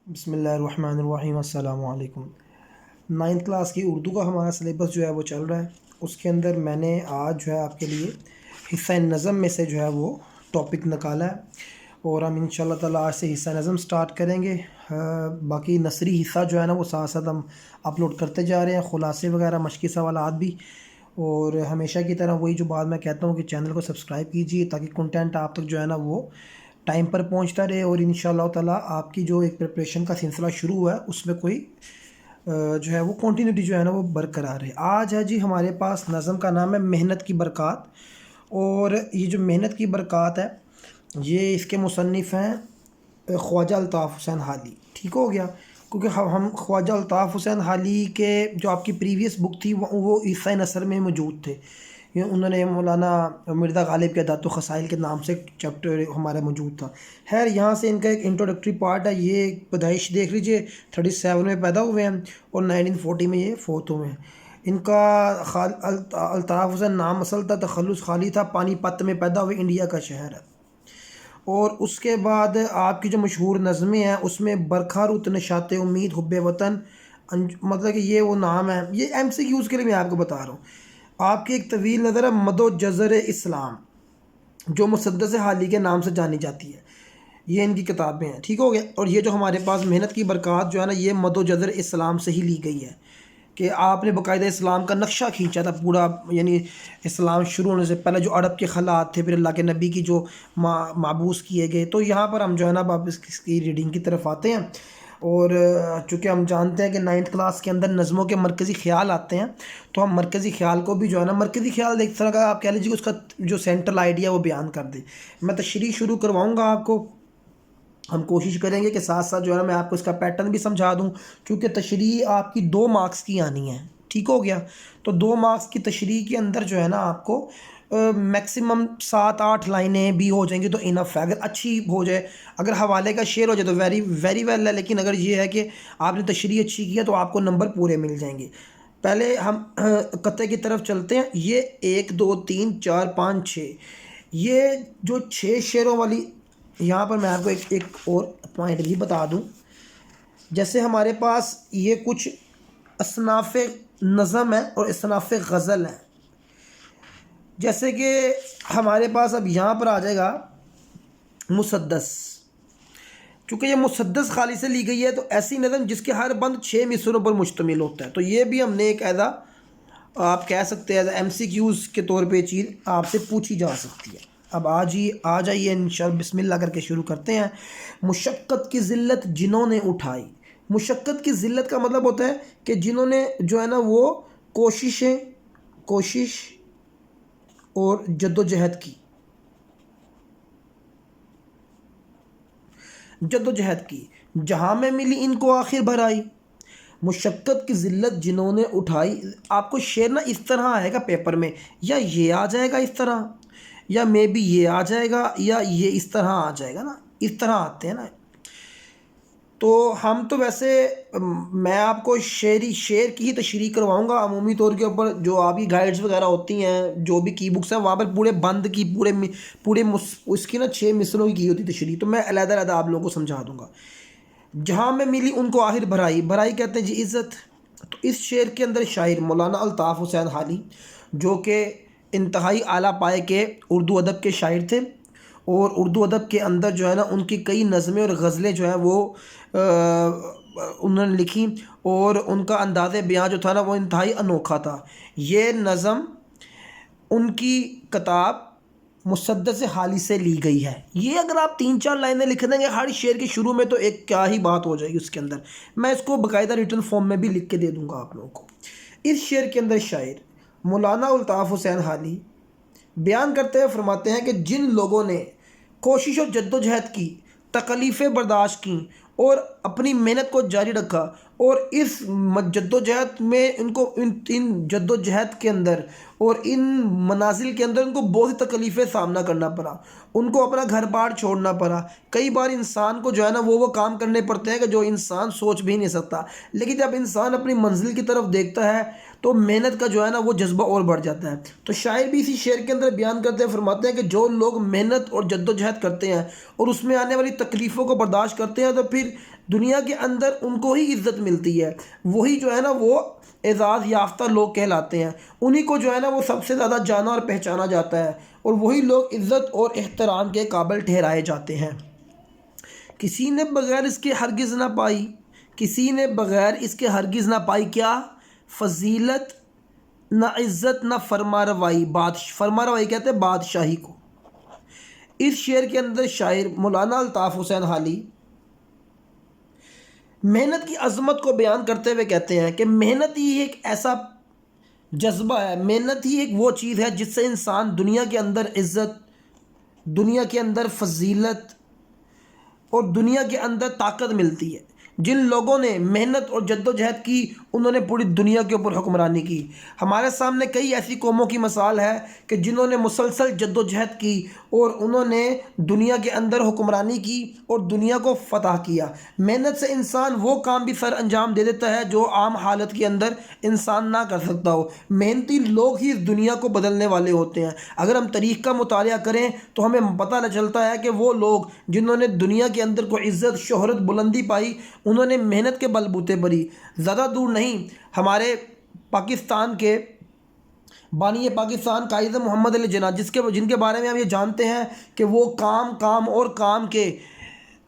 بسم اللہ الرحمن الرحیم السلام علیکم۔ نائنتھ کلاس کی اردو کا ہمارا سلیبس جو ہے وہ چل رہا ہے۔ اس کے اندر میں نے آج جو ہے آپ کے لیے حصہ نظم میں سے جو ہے وہ ٹاپک نکالا ہے، اور ہم انشاءاللہ تعالیٰ آج سے حصہ نظم سٹارٹ کریں گے۔ باقی نثری حصہ جو ہے نا وہ ساتھ ساتھ ہم اپلوڈ کرتے جا رہے ہیں، خلاصے وغیرہ مشقی سوالات بھی۔ اور ہمیشہ کی طرح وہی جو بات میں کہتا ہوں کہ چینل کو سبسکرائب کیجیے تاکہ کنٹینٹ آپ تک جو ہے نا وہ ٹائم پر پہنچتا رہے، اور انشاءاللہ تعالیٰ آپ کی جو ایک پریپریشن کا سلسلہ شروع ہوا ہے اس میں کوئی جو ہے وہ کنٹینیوٹی جو ہے نا وہ برقرار ہے۔ آج ہے جی ہمارے پاس نظم کا نام ہے محنت کی برکات، اور یہ جو محنت کی برکات ہے یہ اس کے مصنف ہیں خواجہ الطاف حسین حالی۔ ٹھیک ہو گیا، کیونکہ ہم خواجہ الطاف حسین حالی کے جو آپ کی پریویس بک تھی وہ عیسیٰ نثر میں موجود تھے۔ انہوں نے مولانا مرزا غالب کے ذات و خصائل کے نام سے ایک چیپٹر ہمارا موجود تھا۔ خیر، یہاں سے ان کا ایک انٹروڈکٹری پارٹ ہے۔ یہ پیدائش دیکھ لیجئے 37 میں پیدا ہوئے ہیں اور 1940 میں یہ فوت ہوئے ہیں۔ ان کا الطاف حسین نام اصل تھا، تخلص خالی تھا، پانی پت میں پیدا ہوئے، انڈیا کا شہر ہے۔ اور اس کے بعد آپ کی جو مشہور نظمیں ہیں اس میں برکھا رت نشاط امید حب وطن، مطلب کہ یہ وہ نام ہے، یہ ایم سی کیوز کے لیے میں آپ کو بتا رہا ہوں۔ آپ کی ایک طویل نظر ہے مد و جزر اسلام، جو مسدس حالی کے نام سے جانی جاتی ہے۔ یہ ان کی کتابیں ہیں، ٹھیک ہو گیا۔ اور یہ جو ہمارے پاس محنت کی برکات جو ہے نا یہ مد و جزر اسلام سے ہی لی گئی ہے، کہ آپ نے باقاعدہ اسلام کا نقشہ کھینچا تھا پورا، یعنی اسلام شروع ہونے سے پہلے جو عرب کے خلات تھے، پھر اللہ کے نبی کی جو معبوس کیے گئے۔ تو یہاں پر ہم جو ہے نا اب اس کی ریڈنگ کی طرف آتے ہیں، اور چونکہ ہم جانتے ہیں کہ 9th کلاس کے اندر نظموں کے مرکزی خیال آتے ہیں، تو ہم مرکزی خیال کو بھی جو ہے نا مرکزی خیال ایک طرح کا آپ کہہ لیجیے اس کا جو سینٹرل آئیڈیا وہ بیان کر دیں۔ میں تشریح شروع کرواؤں گا آپ کو، ہم کوشش کریں گے کہ ساتھ ساتھ جو ہے نا میں آپ کو اس کا پیٹرن بھی سمجھا دوں، کیونکہ تشریح آپ کی 2 مارکس کی آنی ہے۔ ٹھیک ہو گیا، تو 2 مارکس کی تشریح کے اندر جو ہے نا آپ کو میکسیمم 7-8 لائنیں بھی ہو جائیں گی تو انف ہے، اگر اچھی ہو جائے۔ اگر حوالے کا شعر ہو جائے تو ویری ویری ویل ہے، لیکن اگر یہ ہے کہ آپ نے تشریح اچھی کی ہے تو آپ کو نمبر پورے مل جائیں گے۔ پہلے ہم قطعے کی طرف چلتے ہیں۔ یہ 1 2 3 4 5 6، یہ جو 6 شعروں والی، یہاں پر میں آپ کو ایک اور پوائنٹ بھی بتا دوں، جیسے ہمارے پاس یہ کچھ اصناف نظم ہے اور اصناف غزل ہیں۔ جیسے کہ ہمارے پاس اب یہاں پر آ جائے گا مسدس، چونکہ یہ مسدس خالی سے لی گئی ہے تو ایسی نظم جس کے ہر بند 6 مصروں پر مشتمل ہوتا ہے، تو یہ بھی ہم نے ایک ایسا آپ کہہ سکتے ہیں ایز ایم سی کیوز کے طور پہ چیز آپ سے پوچھی جا سکتی ہے۔ اب آ جائیے انشاءاللہ بسم اللہ کر کے شروع کرتے ہیں۔ مشقت کی ذلت جنہوں نے اٹھائی۔ مشقت کی ذلت کا مطلب ہوتا ہے کہ جنہوں نے جو ہے نا وہ کوشش اور جد و جہد کی، جہاں میں ملی ان کو آخر بھرائی۔ مشقت کی ذلت جنہوں نے اٹھائی، آپ کو شعر نا اس طرح آئے گا پیپر میں، یا یہ آ جائے گا اس طرح، یا مے بی یہ آ جائے گا، یا یہ اس طرح آ جائے گا نا، اس طرح آتے ہیں نا۔ تو ہم تو ویسے میں آپ کو شعر کی ہی تشریح کرواؤں گا عمومی طور کے اوپر، جو آپ کی گائیڈز وغیرہ ہوتی ہیں، جو بھی کی بکس ہیں وہاں پر پورے بند کی پورے اس کی نا 6 مصروں کی ہوتی تشریح، تو میں علیحدہ علیحدہ آپ لوگوں کو سمجھا دوں گا۔ جہاں میں ملی ان کو آخر بھرائی کہتے ہیں جی عزت۔ تو اس شعر کے اندر شاعر مولانا الطاف حسین حالی، جو کہ انتہائی اعلیٰ پائے کے اردو ادب کے شاعر تھے، اور اردو ادب کے اندر جو ہے نا ان کی کئی نظمیں اور غزلیں جو ہیں وہ انہوں نے لکھی، اور ان کا انداز بیان جو تھا نا وہ انتہائی انوکھا تھا۔ یہ نظم ان کی کتاب مسدس حالی سے لی گئی ہے۔ یہ اگر آپ 3-4 لائنیں لکھ دیں گے ہر شعر کے شروع میں تو ایک کیا ہی بات ہو جائے گی اس کے اندر۔ میں اس کو باقاعدہ ریٹن فارم میں بھی لکھ کے دے دوں گا آپ لوگوں کو۔ اس شعر کے اندر شاعر مولانا الطاف حسین حالی بیان کرتے ہوئے فرماتے ہیں کہ جن لوگوں نے کوشش اور جد و جہد کی، تکلیفیں برداشت کیں اور اپنی محنت کو جاری رکھا، اور اس جد و جہد میں ان جد و جہد کے اندر اور ان منازل کے اندر ان کو بہت سی تکلیفیں سامنا کرنا پڑا، ان کو اپنا گھر بار چھوڑنا پڑا، کئی بار انسان کو جو ہے نا وہ کام کرنے پڑتے ہیں کہ جو انسان سوچ بھی نہیں سکتا، لیکن جب انسان اپنی منزل کی طرف دیکھتا ہے تو محنت کا جو ہے نا وہ جذبہ اور بڑھ جاتا ہے۔ تو شاعر بھی اسی شعر کے اندر بیان کرتے ہیں، فرماتے ہیں کہ جو لوگ محنت اور جد و جہد کرتے ہیں اور اس میں آنے والی تکلیفوں کو برداشت کرتے ہیں تو پھر دنیا کے اندر ان کو ہی عزت ملتی ہے، وہی جو ہے نا وہ اعزاز یافتہ لوگ کہلاتے ہیں، انہی کو جو ہے نا وہ سب سے زیادہ جانا اور پہچانا جاتا ہے، اور وہی لوگ عزت اور احترام کے قابل ٹھہرائے جاتے ہیں۔ کسی نے بغیر اس کے ہرگز نہ پائی، کسی نے بغیر اس کے ہرگز نہ پائی کیا فضیلت، نہ عزت نہ فرما روائی، فرما روائی کہتے ہیں بادشاہی کو۔ اس شعر کے اندر شاعر مولانا الطاف حسین حالی محنت کی عظمت کو بیان کرتے ہوئے کہتے ہیں کہ محنت ہی ایک ایسا جذبہ ہے، محنت ہی ایک وہ چیز ہے جس سے انسان دنیا کے اندر عزت، دنیا کے اندر فضیلت اور دنیا کے اندر طاقت ملتی ہے۔ جن لوگوں نے محنت اور جد و جہد کی انہوں نے پوری دنیا کے اوپر حکمرانی کی۔ ہمارے سامنے کئی ایسی قوموں کی مثال ہے کہ جنہوں نے مسلسل جد و جہد کی اور انہوں نے دنیا کے اندر حکمرانی کی اور دنیا کو فتح کیا۔ محنت سے انسان وہ کام بھی سر انجام دے دیتا ہے جو عام حالت کے اندر انسان نہ کر سکتا ہو۔ محنتی لوگ ہی اس دنیا کو بدلنے والے ہوتے ہیں۔ اگر ہم تاریخ کا مطالعہ کریں تو ہمیں پتہ چلتا ہے کہ وہ لوگ جنہوں نے دنیا کے اندر کوئی عزت، شہرت، بلندی پائی، انہوں نے محنت کے بل بوتے پر ہی۔ زیادہ دور نہیں، ہمارے پاکستان کے بانی پاکستان قائد محمد علی جناح جن کے بارے میں ہم یہ جانتے ہیں کہ وہ کام اور کام کے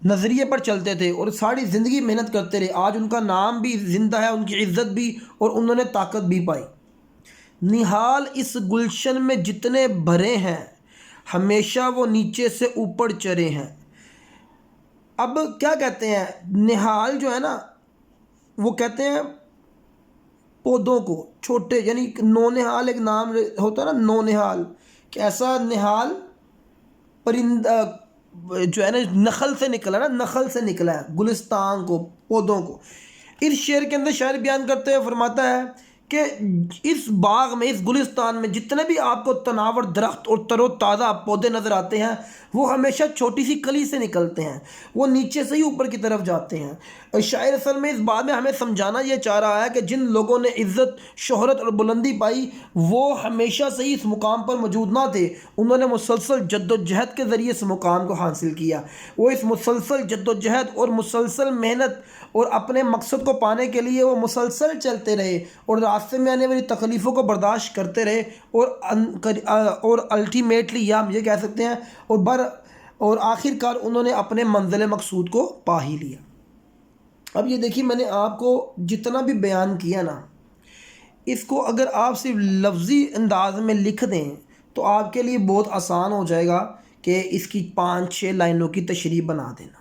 نظریے پر چلتے تھے اور ساری زندگی محنت کرتے رہے، آج ان کا نام بھی زندہ ہے، ان کی عزت بھی، اور انہوں نے طاقت بھی پائی۔ نہال اس گلشن میں جتنے بھرے ہیں، ہمیشہ وہ نیچے سے اوپر چرے ہیں۔ اب کیا کہتے ہیں، نہال جو ہے نا وہ کہتے ہیں پودوں کو، چھوٹے، یعنی نونہال ایک نام ہوتا ہے نا، نونہال، کہ ایسا نہال پرندہ جو ہے نا نخل سے نکلا نا، نخل سے نکلا ہے گلستان کو، پودوں کو۔ اس شعر کے اندر شاعر بیان کرتے ہوئے فرماتا ہے کہ اس باغ میں، اس گلستان میں جتنے بھی آپ کو تناور درخت اور تر و تازہ پودے نظر آتے ہیں وہ ہمیشہ چھوٹی سی کلی سے نکلتے ہیں، وہ نیچے سے ہی اوپر کی طرف جاتے ہیں۔ شاعر اصل میں اس بات میں ہمیں سمجھانا یہ چاہ رہا ہے کہ جن لوگوں نے عزت، شہرت اور بلندی پائی وہ ہمیشہ سے ہی اس مقام پر موجود نہ تھے، انہوں نے مسلسل جد و جہد کے ذریعے اس مقام کو حاصل کیا۔ وہ اس مسلسل جد و جہد اور مسلسل محنت اور اپنے مقصد کو پانے کے لیے وہ مسلسل چلتے رہے اور راستے میں آنے والی تکلیفوں کو برداشت کرتے رہے، اور الٹیمیٹلی، یا ہم یہ کہہ سکتے ہیں اور آخر کار انہوں نے اپنے منزل مقصود کو پا ہی لیا۔ اب یہ دیکھیے، میں نے آپ کو جتنا بھی بیان کیا نا، اس کو اگر آپ صرف لفظی انداز میں لکھ دیں تو آپ کے لیے بہت آسان ہو جائے گا کہ اس کی 5-6 لائنوں کی تشریح بنا دینا۔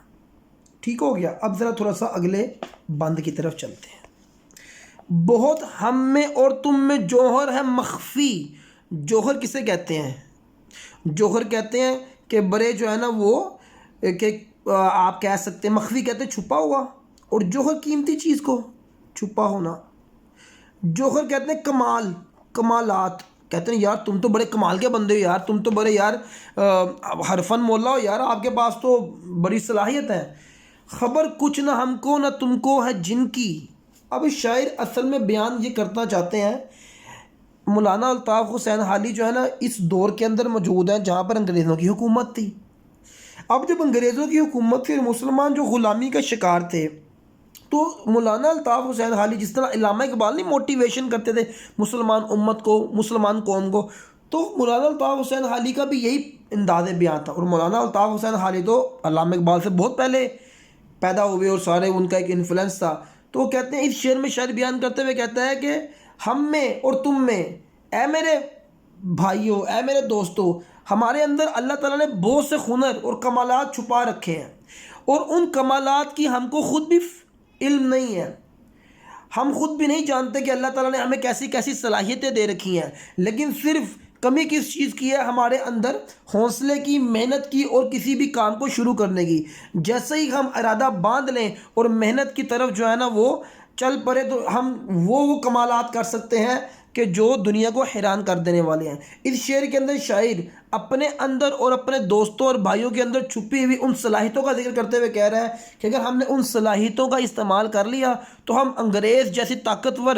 ٹھیک ہو گیا؟ اب ذرا تھوڑا سا اگلے بند کی طرف چلتے ہیں۔ بہت ہم میں اور تم میں جوہر ہے مخفی۔ جوہر کسے کہتے ہیں؟ جوہر کہتے ہیں کہ بڑے جو ہے نا وہ کہ آپ کہہ سکتے ہیں مخفی کہتے ہیں چھپا ہوا، اور جوہر قیمتی چیز کو چھپا ہونا۔ جوہر کہتے ہیں کمال، کمالات، کہتے ہیں یار تم تو بڑے کمال کے بندے ہو یار، تم تو بڑے یار حرفن مولا ہو یار، آپ کے پاس تو بڑی صلاحیت ہے۔ خبر کچھ نہ ہم کو نہ تم کو ہے جن کی۔ اب شاعر اصل میں بیان یہ کرنا چاہتے ہیں، مولانا الطاف حسین حالی جو ہے نا اس دور کے اندر موجود ہیں جہاں پر انگریزوں کی حکومت تھی۔ اب جب انگریزوں کی حکومت تھی اور مسلمان جو غلامی کا شکار تھے، تو مولانا الطاف حسین حالی جس طرح علامہ اقبال نہیں موٹیویشن کرتے تھے مسلمان امت کو، مسلمان قوم کو، تو مولانا الطاف حسین حالی کا بھی یہی انداز بیان تھا۔ اور مولانا الطاف حسین حالی تو علامہ اقبال سے بہت پہلے پیدا ہوئے اور سارے ان کا ایک انفلوئنس تھا۔ تو وہ کہتے ہیں، اس شعر میں شاعر بیان کرتے ہوئے کہتا ہے کہ ہم میں اور تم میں، اے میرے بھائیوں، اے میرے دوستوں، ہمارے اندر اللہ تعالیٰ نے بہت سے ہنر اور کمالات چھپا رکھے ہیں، اور ان کمالات کی ہم کو خود بھی علم نہیں ہے، ہم خود بھی نہیں جانتے کہ اللہ تعالیٰ نے ہمیں کیسی کیسی صلاحیتیں دے رکھی ہیں، لیکن صرف کمی کس چیز کی ہے؟ ہمارے اندر حوصلے کی، محنت کی اور کسی بھی کام کو شروع کرنے کی۔ جیسے ہی ہم ارادہ باندھ لیں اور محنت کی طرف جو ہے نا وہ چل پڑے تو ہم وہ کمالات کر سکتے ہیں کہ جو دنیا کو حیران کر دینے والے ہیں۔ اس شعر کے اندر شاعر اپنے اندر اور اپنے دوستوں اور بھائیوں کے اندر چھپی ہوئی ان صلاحیتوں کا ذکر کرتے ہوئے کہہ رہا ہے کہ اگر ہم نے ان صلاحیتوں کا استعمال کر لیا تو ہم انگریز جیسی طاقتور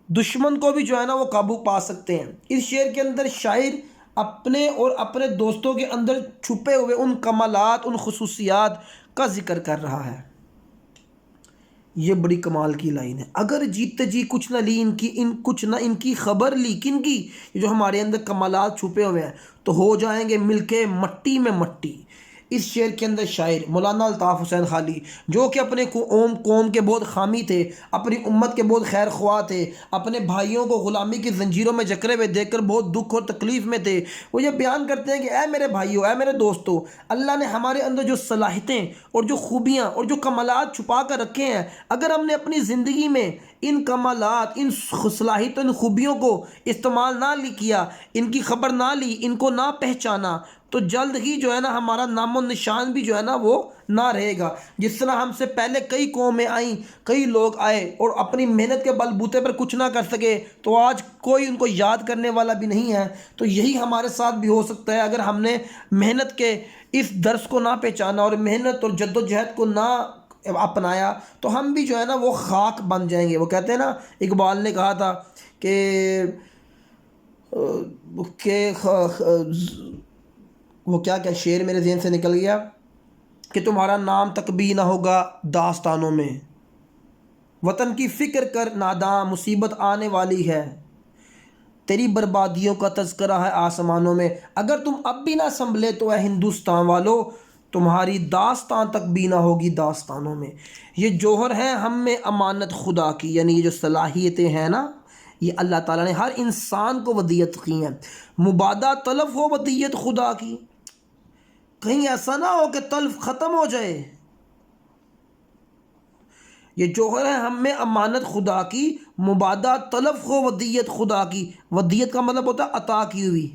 دشمن کو بھی جو ہے نا وہ قابو پا سکتے ہیں۔ اس شعر کے اندر شاعر اپنے اور اپنے دوستوں کے اندر چھپے ہوئے ان کمالات، ان خصوصیات کا ذکر کر رہا ہے۔ یہ بڑی کمال کی لائن ہے۔ اگر جیتے جی کچھ نہ لی کچھ نہ ان کی خبر لی کن کی، یہ جو ہمارے اندر کمالات چھپے ہوئے ہیں تو ہو جائیں گے مل کے مٹی میں مٹی۔ اس شعر کے اندر شاعر مولانا الطاف حسین خالی، جو کہ اپنے قوم کے بہت حامی تھے، اپنی امت کے بہت خیر خواہ تھے، اپنے بھائیوں کو غلامی کی زنجیروں میں جکڑے ہوئے دیکھ کر بہت دکھ اور تکلیف میں تھے، وہ یہ بیان کرتے ہیں کہ اے میرے بھائیوں، اے میرے دوستوں، اللہ نے ہمارے اندر جو صلاحیتیں اور جو خوبیاں اور جو کمالات چھپا کر رکھے ہیں، اگر ہم نے اپنی زندگی میں ان کمالات، ان صلاحیتوں، ان خوبیوں کو استعمال نہ کیا، ان کی خبر نہ لی، ان کو نہ پہچانا، تو جلد ہی جو ہے نا ہمارا نام و نشان بھی جو ہے نا وہ نہ رہے گا۔ جس طرح ہم سے پہلے کئی قومیں آئیں، کئی لوگ آئے اور اپنی محنت کے بل بوتے پر کچھ نہ کر سکے، تو آج کوئی ان کو یاد کرنے والا بھی نہیں ہے۔ تو یہی ہمارے ساتھ بھی ہو سکتا ہے، اگر ہم نے محنت کے اس درس کو نہ پہچانا اور محنت اور جد و جہد کو نہ اپنایا تو ہم بھی جو ہے نا وہ خاک بن جائیں گے۔ وہ کہتے ہیں نا، اقبال نے کہا تھا کہ وہ کیا شعر میرے ذہن سے نکل گیا کہ تمہارا نام تک بھی نہ ہوگا داستانوں میں، وطن کی فکر کر ناداں مصیبت آنے والی ہے، تیری بربادیوں کا تذکرہ ہے آسمانوں میں۔ اگر تم اب بھی نہ سنبھلے تو اے ہندوستان والو، تمہاری داستان تک بھی نہ ہوگی داستانوں میں۔ یہ جوہر ہے ہم میں امانت خدا کی، یعنی یہ جو صلاحیتیں ہیں نا، یہ اللہ تعالیٰ نے ہر انسان کو ودیت کی ہیں۔ مبادا تلف ہو ودیت خدا کی، کہیں ایسا نہ ہو کہ تلف ختم ہو جائے۔ یہ جوہر ہے ہم میں امانت خدا کی، مبادا تلف ہو ودیت خدا کی۔ ودیت کا مطلب ہوتا ہے عطا کی ہوئی،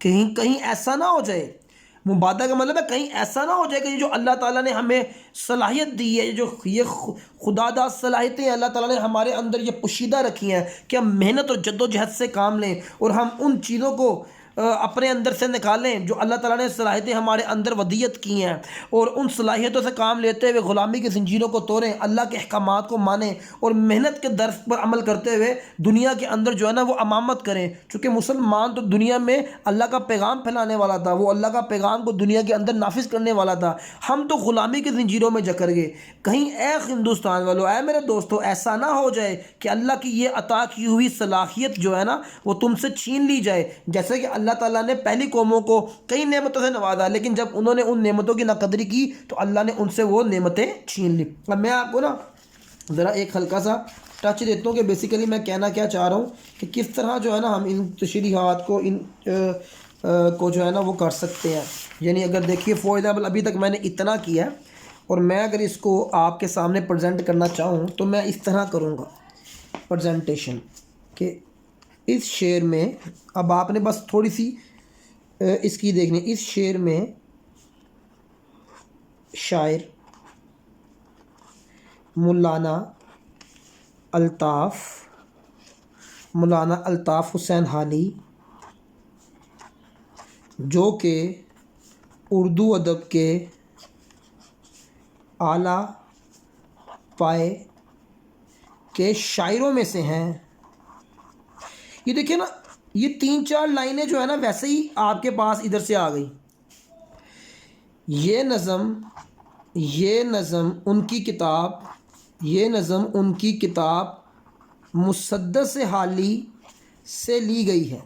کہیں ایسا نہ ہو جائے۔ مبادہ کا مطلب ہے کہیں ایسا نہ ہو جائے کہ یہ جو اللہ تعالیٰ نے ہمیں صلاحیت دی ہے، یہ خدا داد صلاحیتیں اللہ تعالیٰ نے ہمارے اندر یہ پوشیدہ رکھی ہیں کہ ہم محنت اور جد و جہد سے کام لیں اور ہم ان چیزوں کو اپنے اندر سے نکالیں جو اللہ تعالیٰ نے صلاحیتیں ہمارے اندر ودیت کی ہیں، اور ان صلاحیتوں سے کام لیتے ہوئے غلامی کی زنجیروں کو توڑیں، اللہ کے احکامات کو مانیں اور محنت کے درس پر عمل کرتے ہوئے دنیا کے اندر جو ہے نا وہ امامت کریں۔ چونکہ مسلمان تو دنیا میں اللہ کا پیغام پھیلانے والا تھا، وہ اللہ کا پیغام کو دنیا کے اندر نافذ کرنے والا تھا، ہم تو غلامی کی زنجیروں میں جکڑ گئے۔ کہیں اے ہندوستان والو، اے میرے دوستو، ایسا نہ ہو جائے کہ اللہ کی یہ عطا کی ہوئی صلاحیت جو ہے نا وہ تم سے چھین لی جائے، جیسے کہ اللہ تعالیٰ نے پہلی قوموں کو کئی نعمتوں سے نوازا، لیکن جب انہوں نے ان نعمتوں کی ناقدری کی تو اللہ نے ان سے وہ نعمتیں چھین لی۔ اب میں آپ کو نا ذرا ایک ہلکا سا ٹچ دیتا ہوں کہ بیسیکلی میں کہنا کیا چاہ رہا ہوں کہ کس طرح جو ہے نا ہم ان تشریحات کو کو جو ہے نا وہ کر سکتے ہیں۔ یعنی اگر دیکھیے فار ایگزامپل ابھی تک میں نے اتنا کیا ہے، اور میں اگر اس کو آپ کے سامنے پریزنٹ کرنا چاہوں تو میں اس طرح کروں گا پریزنٹیشن کہ اس شعر میں، اب آپ نے بس تھوڑی سی اس کی دیکھنی، اس شعر میں شاعر مولانا الطاف حسین حالی، جو کہ اردو ادب کے اعلیٰ پائے کے شاعروں میں سے ہیں۔ یہ دیکھیں نا، یہ 3-4 لائنیں جو ہے نا ویسے ہی آپ کے پاس ادھر سے آ گئی۔ یہ نظم ان کی کتاب مسدس حالی سے لی گئی ہے۔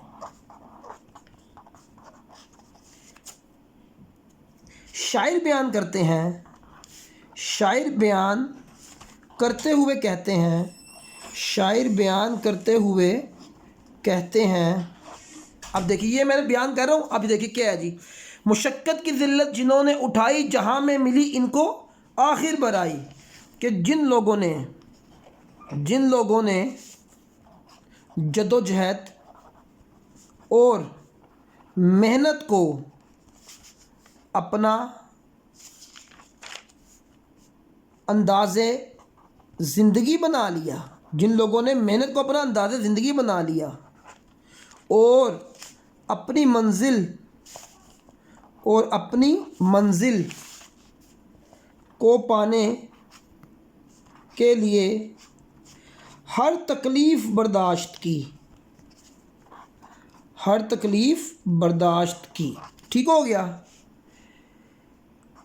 شاعر بیان کرتے ہیں، شاعر بیان کرتے ہوئے کہتے ہیں، اب دیکھیے یہ میں نے بیان کر رہا ہوں، اب دیکھیے کیا ہے جی، مشقت کی ذلت جنہوں نے اٹھائی، جہاں میں ملی ان کو آخر برائی، کہ جن لوگوں نے جد و جہد اور محنت کو اپنا انداز زندگی بنا لیا، جن لوگوں نے محنت کو اپنا انداز زندگی بنا لیا اور اپنی منزل کو پانے کے لیے ہر تکلیف برداشت کی، ٹھیک ہو گیا،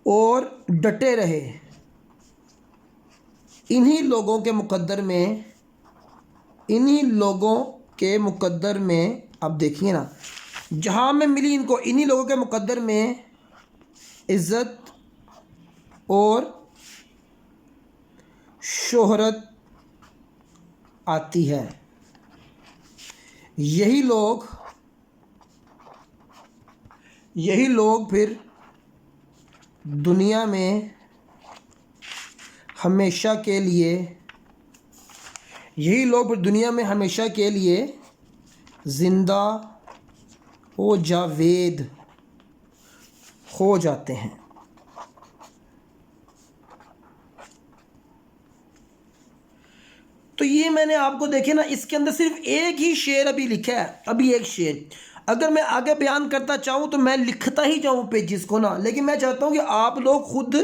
اور ڈٹے رہے، انہی لوگوں کے مقدر میں اب دیکھیے نا، جہاں میں ملی ان کو، انہی لوگوں کے مقدر میں عزت اور شہرت آتی ہے۔ یہی لوگ پھر دنیا میں ہمیشہ کے لیے زندہ و جاوید ہو جاتے ہیں۔ تو یہ میں نے آپ کو دیکھے نا، اس کے اندر صرف ایک ہی شعر ابھی لکھا ہے، ابھی ایک شعر۔ اگر میں آگے بیان کرتا چاہوں تو میں لکھتا ہی جاؤں پیجز کو نا، لیکن میں چاہتا ہوں کہ آپ لوگ خود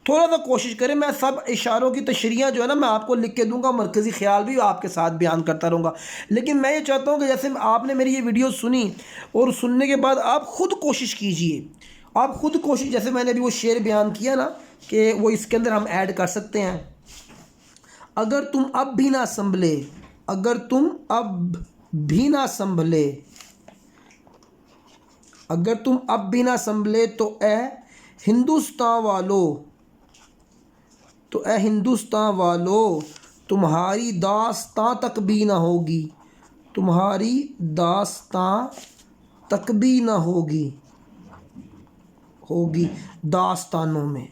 تھوڑا سا کوشش کریں۔ میں سب اشاروں کی تشریح جو ہے نا میں آپ کو لکھ کے دوں گا، مرکزی خیال بھی آپ کے ساتھ بیان کرتا رہوں گا، لیکن میں یہ چاہتا ہوں کہ جیسے آپ نے میری یہ ویڈیو سنی اور سننے کے بعد آپ خود کوشش کیجئے، جیسے میں نے ابھی وہ شعر بیان کیا نا کہ وہ اس کے اندر ہم ایڈ کر سکتے ہیں۔ اگر تم اب بھی نہ سنبھلے تو اے ہندوستان والو تمہاری داستان تک بھی نہ ہوگی داستانوں میں۔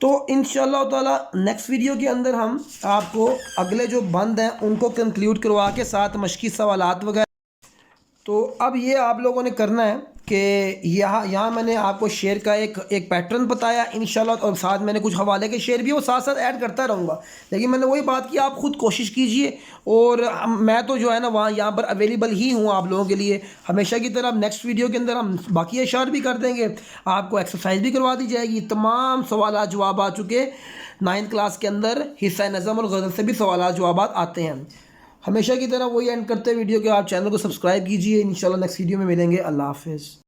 تو انشاءاللہ تعالی نیکسٹ ویڈیو کے اندر ہم آپ کو اگلے جو بند ہیں ان کو کنکلیوڈ کروا کے ساتھ مشقی سوالات وغیرہ۔ تو اب یہ آپ لوگوں نے کرنا ہے کہ یہاں میں نے آپ کو شعر کا ایک پیٹرن بتایا انشاءاللہ، اور ساتھ میں نے کچھ حوالے کے شعر بھی وہ ساتھ ایڈ کرتا رہوں گا، لیکن میں نے وہی بات کی آپ خود کوشش کیجئے، اور میں تو جو ہے نا یہاں پر اویلیبل ہی ہوں آپ لوگوں کے لیے ہمیشہ کی طرح۔ نیکسٹ ویڈیو کے اندر ہم باقی اشعار بھی کر دیں گے، آپ کو ایکسرسائز بھی کروا دی جائے گی، تمام سوالات جواب آ چکے 9th کلاس کے اندر، حصہ نظم اور غزل سے بھی سوالات جوابات آتے ہیں۔ ہمیشہ کی طرح وہی اینڈ کرتے ویڈیو کے، آپ چینل کو سبسکرائب کیجئے، انشاءاللہ نیکسٹ ویڈیو میں ملیں گے، اللہ حافظ۔